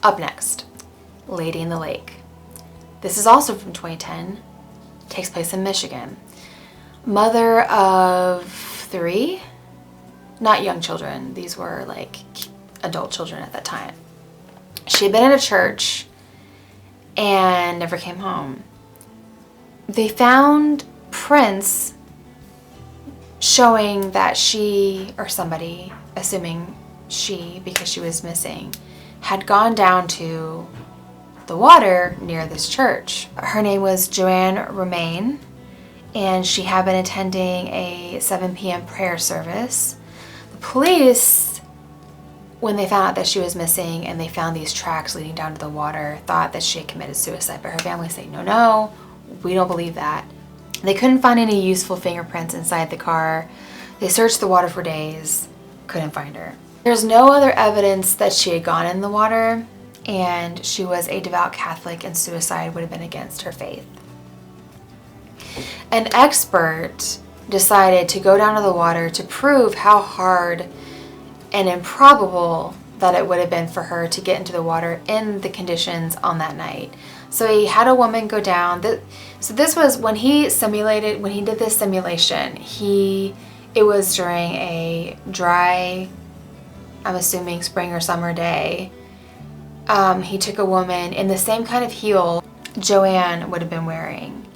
Up next, Lady in the Lake. This is also from 2010, takes place in Michigan. Mother of 3, not young children, these were like adult children at that time. She had been at a church and never came home. They found prints showing that she, or somebody, assuming she because she was missing, had gone down to the water near this church. Her name was Joanne Romaine, and she had been attending a 7 p.m. prayer service. The police, when they found out that she was missing and they found these tracks leading down to the water, thought that she had committed suicide, but her family said, no, we don't believe that. They couldn't find any useful fingerprints inside the car. They searched the water for days, couldn't find her. There's no other evidence that she had gone in the water, and she was a devout Catholic, and suicide would have been against her faith. An expert decided to go down to the water to prove how hard and improbable that it would have been for her to get into the water in the conditions on that night. So he had a woman go down. So this was when he did this simulation, it was during a dry, I'm assuming spring or summer day. He took a woman in the same kind of heel Joanne would have been wearing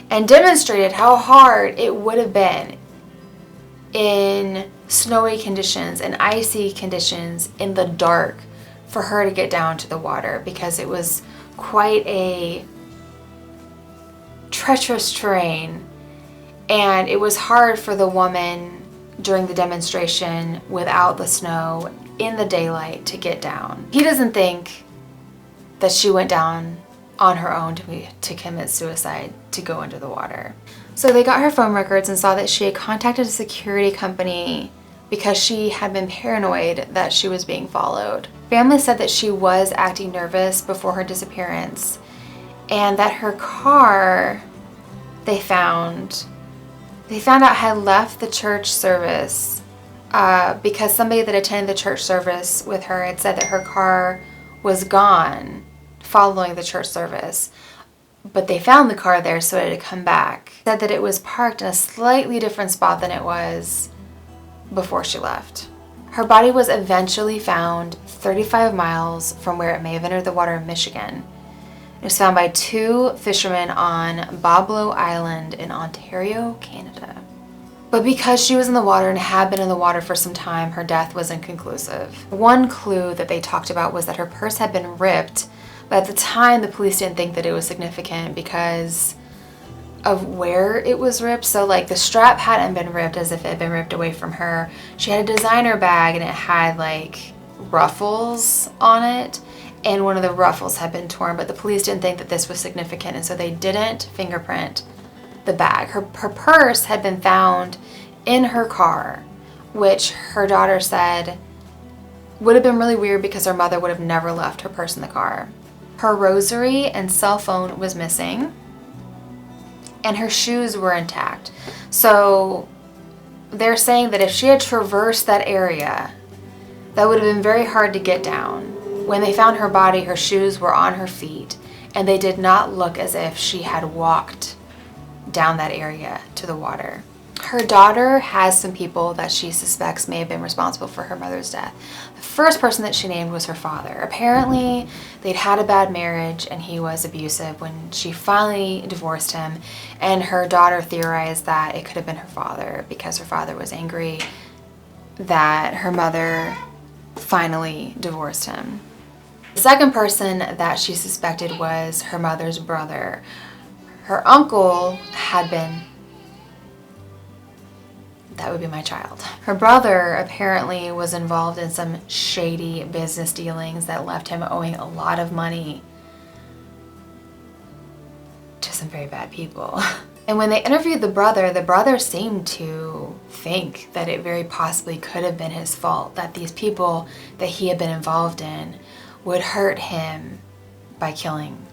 and demonstrated how hard it would have been in snowy conditions and icy conditions in the dark for her to get down to the water, because it was quite a treacherous terrain, and it was hard for the woman during the demonstration without the snow in the daylight to get down. He doesn't think that she went down on her own to commit suicide, to go into the water. So they got her phone records and saw that she had contacted a security company because she had been paranoid that she was being followed. Family said that she was acting nervous before her disappearance, and that her car, they found out had left the church service because somebody that attended the church service with her had said that her car was gone following the church service. But they found the car there, so it had come back. Said that it was parked in a slightly different spot than it was before she left. Her body was eventually found 35 miles from where it may have entered the water in Michigan. It was found by 2 fishermen on Boblo Island in Ontario, Canada. But because she was in the water and had been in the water for some time, her death was inconclusive. One clue that they talked about was that her purse had been ripped, but at the time the police didn't think that it was significant because of where it was ripped. So like the strap hadn't been ripped as if it had been ripped away from her. She had a designer bag and it had like ruffles on it, and one of the ruffles had been torn, but the police didn't think that this was significant, and so they didn't fingerprint the bag. Her purse had been found in her car, which her daughter said would have been really weird because her mother would have never left her purse in the car. Her rosary and cell phone was missing, and her shoes were intact. So they're saying that if she had traversed that area, that would have been very hard to get down. When they found her body, her shoes were on her feet, and they did not look as if she had walked down that area to the water. Her daughter has some people that she suspects may have been responsible for her mother's death. The first person that she named was her father. Apparently, they'd had a bad marriage and he was abusive when she finally divorced him, and her daughter theorized that it could have been her father because her father was angry that her mother finally divorced him. The second person that she suspected was her mother's brother. Her uncle had been, that would be my child. Her brother apparently was involved in some shady business dealings that left him owing a lot of money to some very bad people. And when they interviewed the brother seemed to think that it very possibly could have been his fault, that these people that he had been involved in would hurt him by killing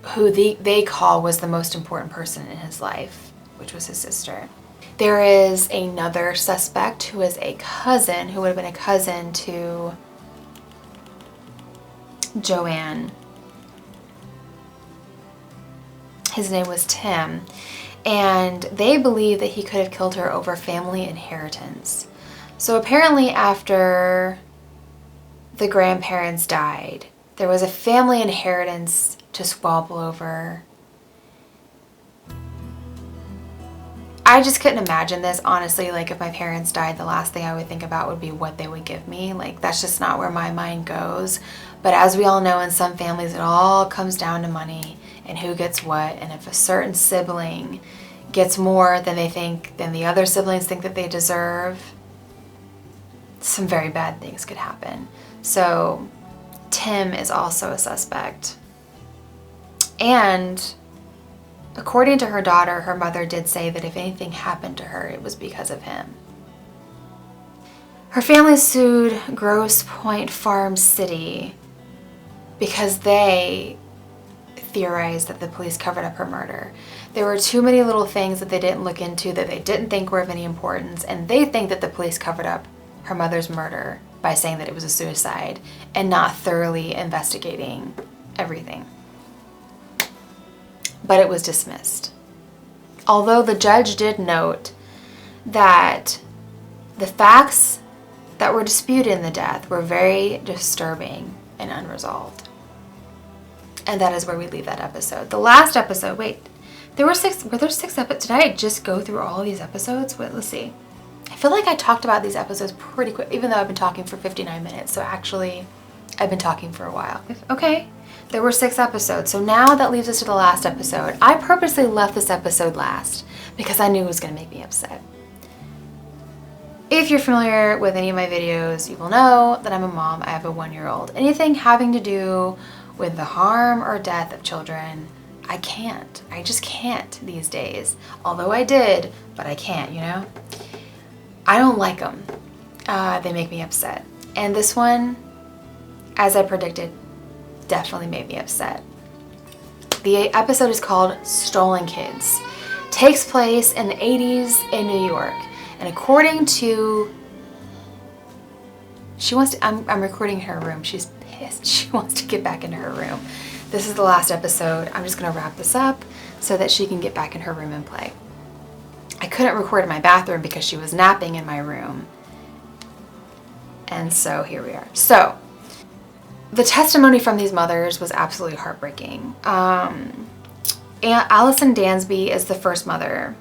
who they call was the most important person in his life, which was his sister. There is another suspect who is a cousin, who would have been a cousin to Joanne. His name was Tim. And they believe that he could have killed her over family inheritance. So apparently after the grandparents died, there was a family inheritance to squabble over. I just couldn't imagine this, honestly. Like, if my parents died, the last thing I would think about would be what they would give me. Like, that's just not where my mind goes. But as we all know, in some families, it all comes down to money and who gets what. And if a certain sibling gets more than the other siblings think that they deserve, some very bad things could happen. So Tim is also a suspect. And according to her daughter, her mother did say that if anything happened to her, it was because of him. Her family sued Grosse Pointe Farm City because they theorized that the police covered up her murder. There were too many little things that they didn't look into, that they didn't think were of any importance, and they think that the police covered up her mother's murder by saying that it was a suicide and not thoroughly investigating everything. But it was dismissed. Although the judge did note that the facts that were disputed in the death were very disturbing and unresolved. And that is where we leave that episode. The last episode, wait, were there six episodes? Did I just go through all of these episodes? Wait, let's see. I feel like I talked about these episodes pretty quick, even though I've been talking for 59 minutes. So actually, I've been talking for a while. Okay, there were 6 episodes. So now that leaves us to the last episode. I purposely left this episode last because I knew it was going to make me upset. If you're familiar with any of my videos, you will know that I'm a mom. I have a 1-year-old. Anything having to do with the harm or death of children, I can't. I just can't these days. Although I did, but I can't, you know? I don't like them. They make me upset. And this one, as I predicted, definitely made me upset. The episode is called Stolen Kids. Takes place in the 80s in New York. And according to, I'm recording in her room. She's pissed. She wants to get back into her room. This is the last episode. I'm just gonna wrap this up so that she can get back in her room and play. I couldn't record in my bathroom because she was napping in my room. And so here we are. So the testimony from these mothers was absolutely heartbreaking. Aunt Allison Dansby is the first mother.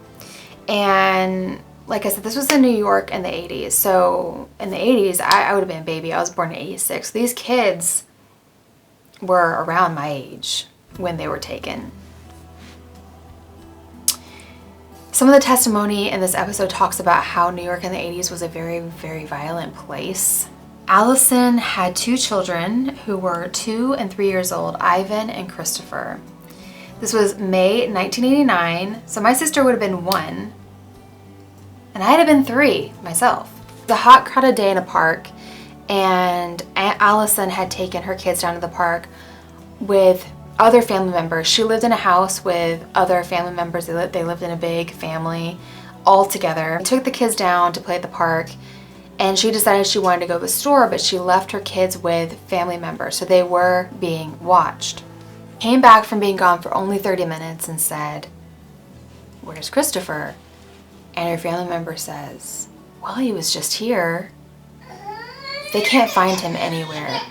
And like I said, this was in New York in the 80s. So in the 80s, I would have been a baby. I was born in 86. These kids were around my age when they were taken. Some of the testimony in this episode talks about how New York in the 80s was a very, very violent place. Allison had 2 children who were 2 and 3 years old, Ivan and Christopher. This was May 1989, so my sister would have been 1, and I'd have been 3 myself. It was a hot, crowded day in a park, and Aunt Allison had taken her kids down to the park with other family members. She lived in a house with other family members. They lived in a big family all together. She took the kids down to play at the park, and she decided she wanted to go to the store, but she left her kids with family members, so they were being watched. Came back from being gone for only 30 minutes and said, "Where's Christopher?" And her family member says, "Well, he was just here. They can't find him anywhere."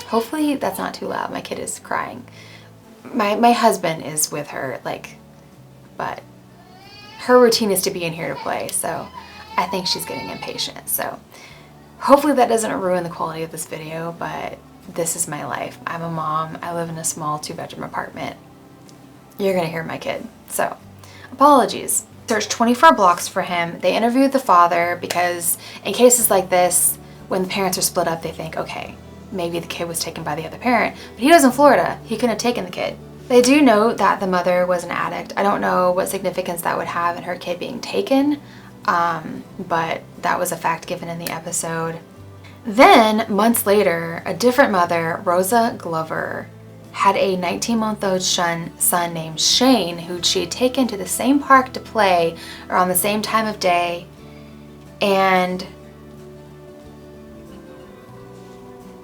Hopefully that's not too loud. My kid is crying. My husband is with her, but her routine is to be in here to play, so I think she's getting impatient. So hopefully that doesn't ruin the quality of this video, but this is my life. I'm a mom. I live in a small 2-bedroom apartment. You're gonna hear my kid, so apologies. Searched 24 blocks for him. They interviewed the father because in cases like this, when the parents are split up, they think, okay, maybe the kid was taken by the other parent, but he was in Florida. He couldn't have taken the kid. They do note that the mother was an addict. I don't know what significance that would have in her kid being taken, but that was a fact given in the episode. Then, months later, a different mother, Rosa Glover, had a 19-month-old son named Shane, who she had taken to the same park to play around the same time of day. And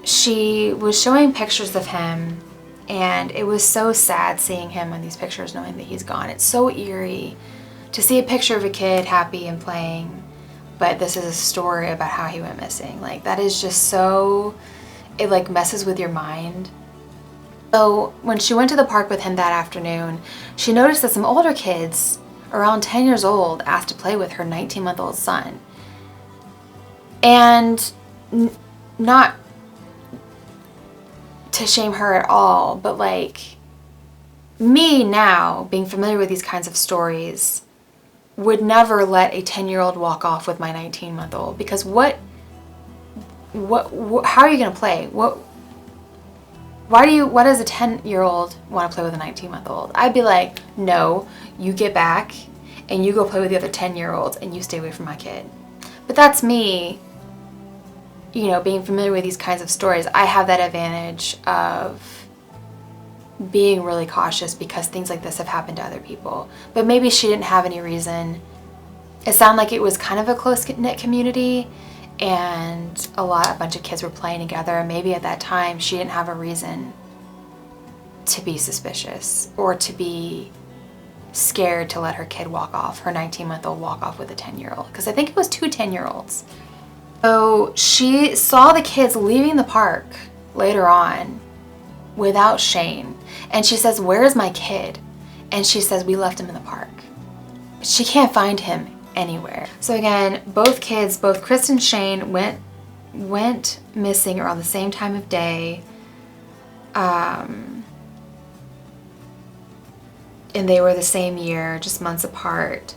she was showing pictures of him, and it was so sad seeing him on these pictures, knowing that he's gone. It's so eerie to see a picture of a kid happy and playing, but this is a story about how he went missing. Like, that is just so, it like messes with your mind. So when she went to the park with him that afternoon, she noticed that some older kids, around 10 years old, asked to play with her 19-month-old son. And not to shame her at all, but like, me now, being familiar with these kinds of stories, would never let a 10-year-old walk off with my 19-month-old, because what, how are you going to play? Why does a 10-year-old want to play with a 19-month-old? I'd be like, no, you get back and you go play with the other 10-year-olds and you stay away from my kid. But that's me, you know, being familiar with these kinds of stories. I have that advantage of being really cautious because things like this have happened to other people. But maybe she didn't have any reason. It sounded like it was kind of a close-knit community, and a bunch of kids were playing together, and maybe at that time she didn't have a reason to be suspicious or to be scared to let her kid walk off, her 19-month-old walk off with a 10-year-old, because I think it was 2 10-year-olds. So she saw the kids leaving the park later on without Shane, and she says, "Where's my kid?" And she says, "We left him in the park." She can't find him anywhere. So again, both kids, both Chris and Shane, went missing around the same time of day. And they were the same year, just months apart.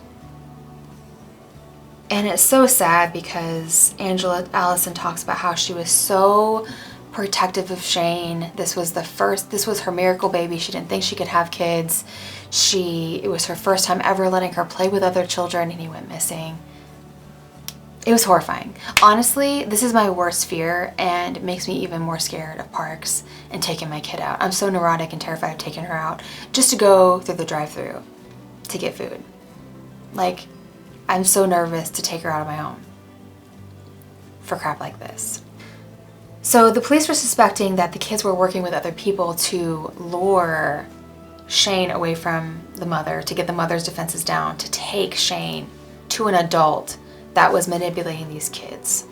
And it's so sad because Allison talks about how she was so protective of Shane. This was her miracle baby. She didn't think she could have kids. It was her first time ever letting her play with other children, and he went missing. It was horrifying. Honestly, this is my worst fear, and it makes me even more scared of parks and taking my kid out. I'm so neurotic and terrified of taking her out just to go through the drive-thru to get food. Like, I'm so nervous to take her out on my own for crap like this. So the police were suspecting that the kids were working with other people to lure Shane away from the mother, to get the mother's defenses down, to take Shane to an adult that was manipulating these kids.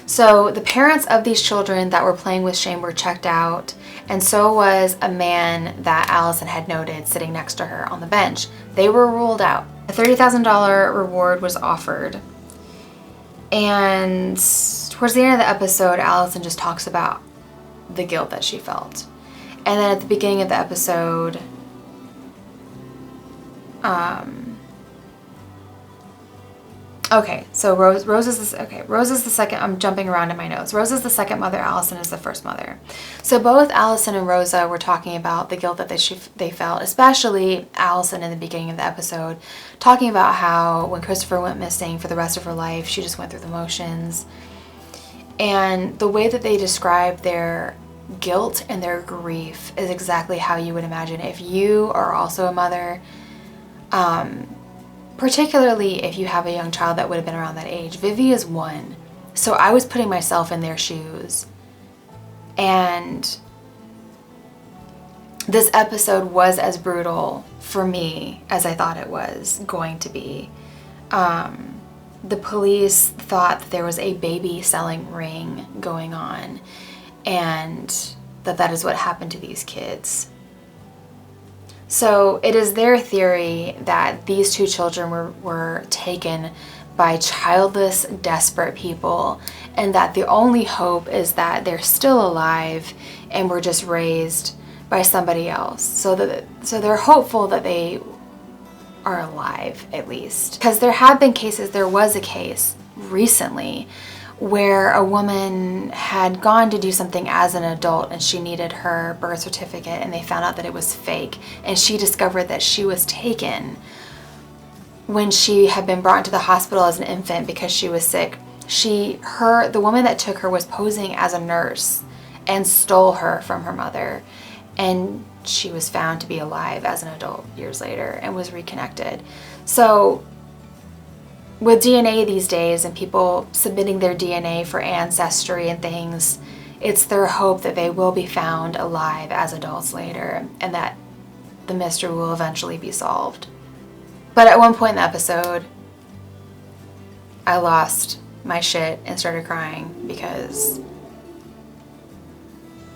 So the parents of these children that were playing with Shane were checked out, and so was a man that Allison had noted sitting next to her on the bench. They were ruled out. A $30,000 reward was offered. And towards the end of the episode, Allison just talks about the guilt that she felt. And then at the beginning of the episode, so Rose is the second. I'm jumping around in my notes. Rose is the second mother. Allison is the first mother. So both Allison and Rosa were talking about the guilt that they felt, especially Allison in the beginning of the episode, talking about how when Christopher went missing, for the rest of her life, she just went through the motions. And the way that they describe their guilt and their grief is exactly how you would imagine if you are also a mother. Particularly if you have a young child that would have been around that age. Vivi is 1, so I was putting myself in their shoes. And this episode was as brutal for me as I thought it was going to be. The police thought that there was a baby selling ring going on, and that is what happened to these kids. So it is their theory that these 2 children were taken by childless, desperate people, and that the only hope is that they're still alive and were just raised by somebody else. So they're hopeful that they are alive, at least. Because there was a case recently where a woman had gone to do something as an adult and she needed her birth certificate, and they found out that it was fake, and she discovered that she was taken when she had been brought into the hospital as an infant because she was sick. The woman that took her was posing as a nurse and stole her from her mother, and she was found to be alive as an adult years later and was reconnected. So with DNA these days and people submitting their DNA for ancestry and things, It's their hope that they will be found alive as adults later and that the mystery will eventually be solved. But at one point in the episode, I lost my shit and started crying because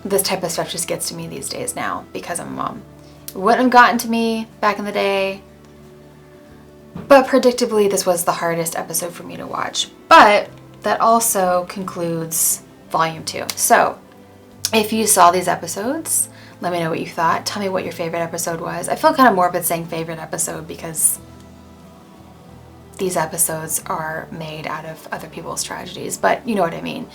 this type of stuff just gets to me these days now because I'm a mom. It wouldn't have gotten to me back in the day, but predictably this was the hardest episode for me to watch. But that also concludes volume 2. So if you saw these episodes, let me know what you thought. Tell me what your favorite episode was. I feel kind of morbid saying favorite episode because these episodes are made out of other people's tragedies, but you know what I mean.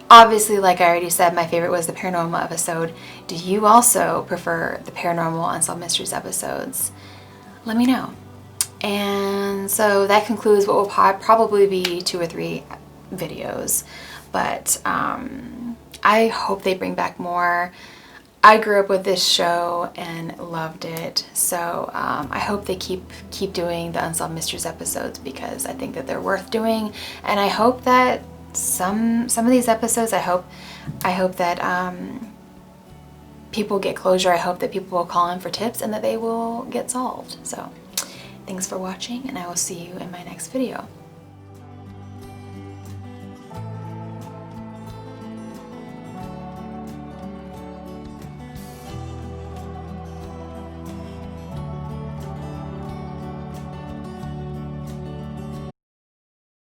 Obviously, like I already said, my favorite was the paranormal episode. Do you also prefer the paranormal Unsolved Mysteries episodes? Let me know. And so that concludes what will probably be 2 or 3 videos, but I hope they bring back more. I grew up with this show and loved it, so I hope they keep doing the Unsolved Mysteries episodes because I think that they're worth doing, and I hope that some of these episodes, I hope that people get closure. I hope that people will call in for tips and that they will get solved. So thanks for watching, and I will see you in my next video.